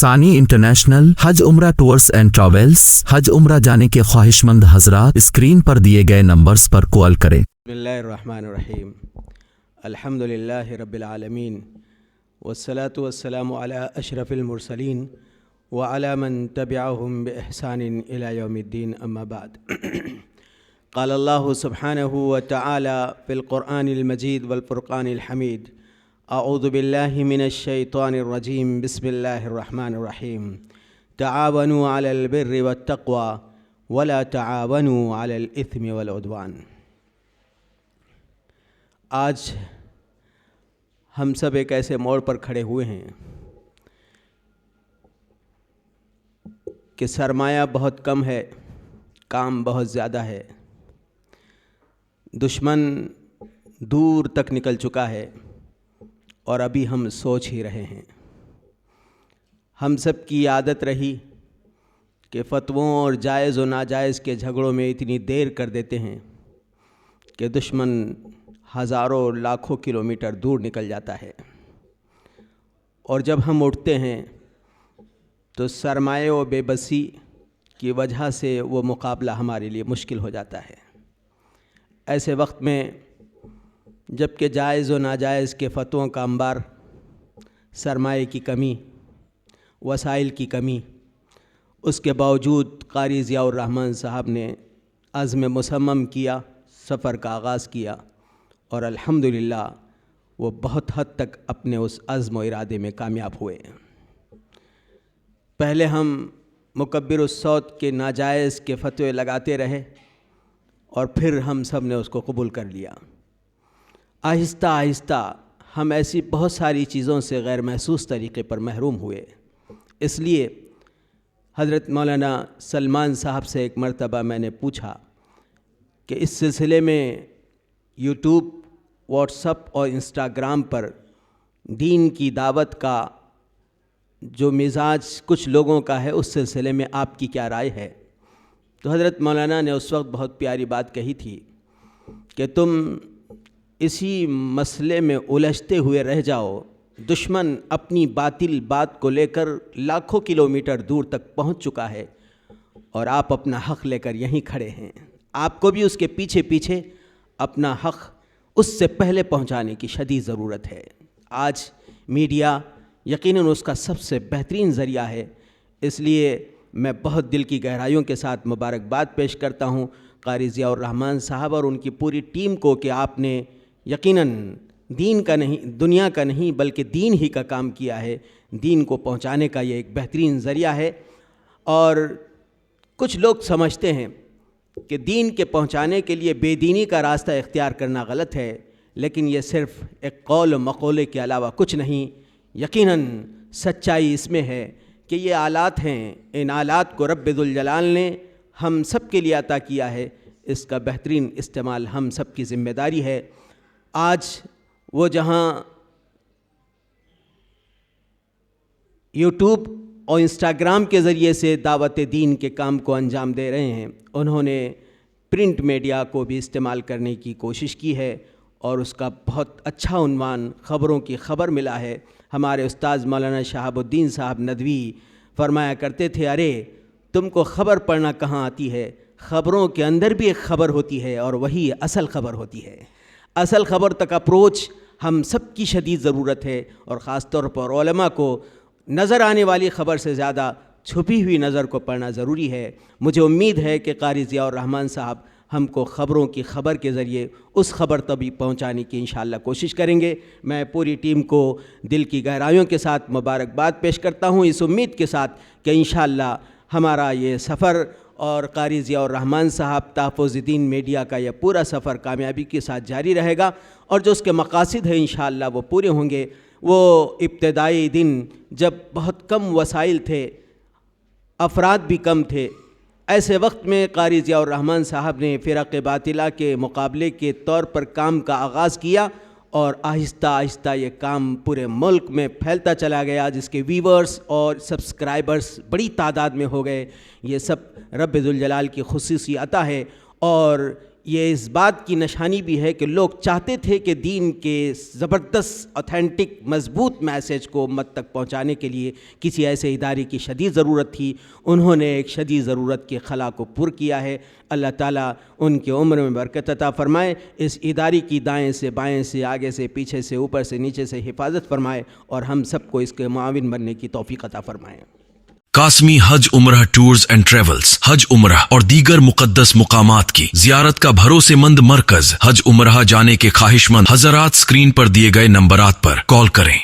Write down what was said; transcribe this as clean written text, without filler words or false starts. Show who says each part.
Speaker 1: ثانی انٹرنیشنل حج عمرہ tours and travels حج عمرہ جانے کے خواہشمند حضرات اسکرین پر دیے گئے نمبرز پر کال کریں۔
Speaker 2: بسم اللہ الرحمن الرحیم، الحمد للہ رب العالمین، والصلاة والسلام علی اشرف المرسلین وعلی من تبعهم بإحسان إلى یوم الدین، اما بعد۔ قال اللہ سبحانہ وتعالی فی القرآن المجید والفرقان الحمید، اعوذ باللہ من الشیطان الرجیم، بسم اللہ الرحمن الرحیم، تعاونوا علی البر والتقوی ولا تعاونوا علی الاثم والعدوان۔ آج ہم سب ایک ایسے موڑ پر کھڑے ہوئے ہیں کہ سرمایہ بہت کم ہے، کام بہت زیادہ ہے، دشمن دور تک نکل چکا ہے اور ابھی ہم سوچ ہی رہے ہیں۔ ہم سب کی عادت رہی کہ فتووں اور جائز و ناجائز کے جھگڑوں میں اتنی دیر کر دیتے ہیں کہ دشمن ہزاروں لاکھوں کلومیٹر دور نکل جاتا ہے، اور جب ہم اٹھتے ہیں تو سرمایہ و بے بسی کی وجہ سے وہ مقابلہ ہمارے لیے مشکل ہو جاتا ہے۔ ایسے وقت میں جب کہ جائز و ناجائز کے فتووں کا انبار، سرمایہ کی کمی، وسائل کی کمی، اس کے باوجود قاری ضیاء الرحمن صاحب نے عزم مصمم کیا، سفر کا آغاز کیا، اور الحمدللہ وہ بہت حد تک اپنے اس عزم و ارادے میں کامیاب ہوئے۔ پہلے ہم مکبر الصوت کے ناجائز کے فتوے لگاتے رہے اور پھر ہم سب نے اس کو قبول کر لیا۔ آہستہ آہستہ ہم ایسی بہت ساری چیزوں سے غیر محسوس طریقے پر محروم ہوئے۔ اس لیے حضرت مولانا سلمان صاحب سے ایک مرتبہ میں نے پوچھا کہ اس سلسلے میں یوٹیوب، واٹس ایپ اور انسٹاگرام پر دین کی دعوت کا جو مزاج کچھ لوگوں کا ہے، اس سلسلے میں آپ کی کیا رائے ہے؟ تو حضرت مولانا نے اس وقت بہت پیاری بات کہی تھی کہ تم اسی مسئلے میں الجھتے ہوئے رہ جاؤ، دشمن اپنی باطل بات کو لے کر لاکھوں کلومیٹر دور تک پہنچ چکا ہے اور آپ اپنا حق لے کر یہیں کھڑے ہیں۔ آپ کو بھی اس کے پیچھے پیچھے اپنا حق اس سے پہلے پہنچانے کی شدید ضرورت ہے۔ آج میڈیا یقیناً اس کا سب سے بہترین ذریعہ ہے، اس لیے میں بہت دل کی گہرائیوں کے ساتھ مبارکباد پیش کرتا ہوں قاری ضیاء الرحمن صاحب اور ان کی پوری ٹیم کو کہ آپ نے یقیناً دین کا نہیں، دنیا کا نہیں بلکہ دین ہی کا کام کیا ہے۔ دین کو پہنچانے کا یہ ایک بہترین ذریعہ ہے، اور کچھ لوگ سمجھتے ہیں کہ دین کے پہنچانے کے لیے بے دینی کا راستہ اختیار کرنا غلط ہے، لیکن یہ صرف ایک قول و مقولے کے علاوہ کچھ نہیں۔ یقیناً سچائی اس میں ہے کہ یہ آلات ہیں، ان آلات کو رب ذوالجلال نے ہم سب کے لیے عطا کیا ہے، اس کا بہترین استعمال ہم سب کی ذمہ داری ہے۔ آج وہ جہاں یوٹیوب اور انسٹاگرام کے ذریعے سے دعوت دین کے کام کو انجام دے رہے ہیں، انہوں نے پرنٹ میڈیا کو بھی استعمال کرنے کی کوشش کی ہے، اور اس کا بہت اچھا عنوان خبروں کی خبر ملا ہے۔ ہمارے استاذ مولانا شہاب الدین صاحب ندوی فرمایا کرتے تھے، ارے تم کو خبر پڑھنا کہاں آتی ہے، خبروں کے اندر بھی ایک خبر ہوتی ہے اور وہی اصل خبر ہوتی ہے۔ اصل خبر تک اپروچ ہم سب کی شدید ضرورت ہے، اور خاص طور پر علماء کو نظر آنے والی خبر سے زیادہ چھپی ہوئی نظر کو پڑھنا ضروری ہے۔ مجھے امید ہے کہ قاری ضیاء الرحمن صاحب ہم کو خبروں کی خبر کے ذریعے اس خبر تک پہنچانے کی انشاءاللہ کوشش کریں گے۔ میں پوری ٹیم کو دل کی گہرائیوں کے ساتھ مبارکباد پیش کرتا ہوں، اس امید کے ساتھ کہ انشاءاللہ ہمارا یہ سفر اور قاری ضیاء الرحمن صاحب تحفظ دین میڈیا کا یہ پورا سفر کامیابی کے ساتھ جاری رہے گا، اور جو اس کے مقاصد ہیں انشاءاللہ وہ پورے ہوں گے۔ وہ ابتدائی دن جب بہت کم وسائل تھے، افراد بھی کم تھے، ایسے وقت میں قاری ضیاء الرحمن صاحب نے فرق باطلہ کے مقابلے کے طور پر کام کا آغاز کیا، اور آہستہ آہستہ یہ کام پورے ملک میں پھیلتا چلا گیا، جس کے ویورز اور سبسکرائبرز بڑی تعداد میں ہو گئے۔ یہ سب رب ذوالجلال کی خصوصی عطا ہے، اور یہ اس بات کی نشانی بھی ہے کہ لوگ چاہتے تھے کہ دین کے زبردست اوتھینٹک مضبوط میسیج کو امت تک پہنچانے کے لیے کسی ایسے ادارے کی شدید ضرورت تھی. انہوں نے ایک شدید ضرورت کے خلا کو پر کیا ہے. اللہ تعالیٰ ان کے عمر میں برکت عطا فرمائے. اس ادارے کی دائیں سے بائیں سے آگے سے پیچھے سے اوپر سے نیچے سے حفاظت فرمائے اور ہم سب کو اس کے معاون بننے کی توفیق عطا فرمائے.
Speaker 3: قاسمی حج عمرہ ٹورز اینڈ ٹریولز حج عمرہ اور دیگر مقدس مقامات کی زیارت کا بھروسے مند مرکز. حج عمرہ جانے کے خواہش مند حضرات اسکرین پر دیے گئے نمبرات پر کال کریں.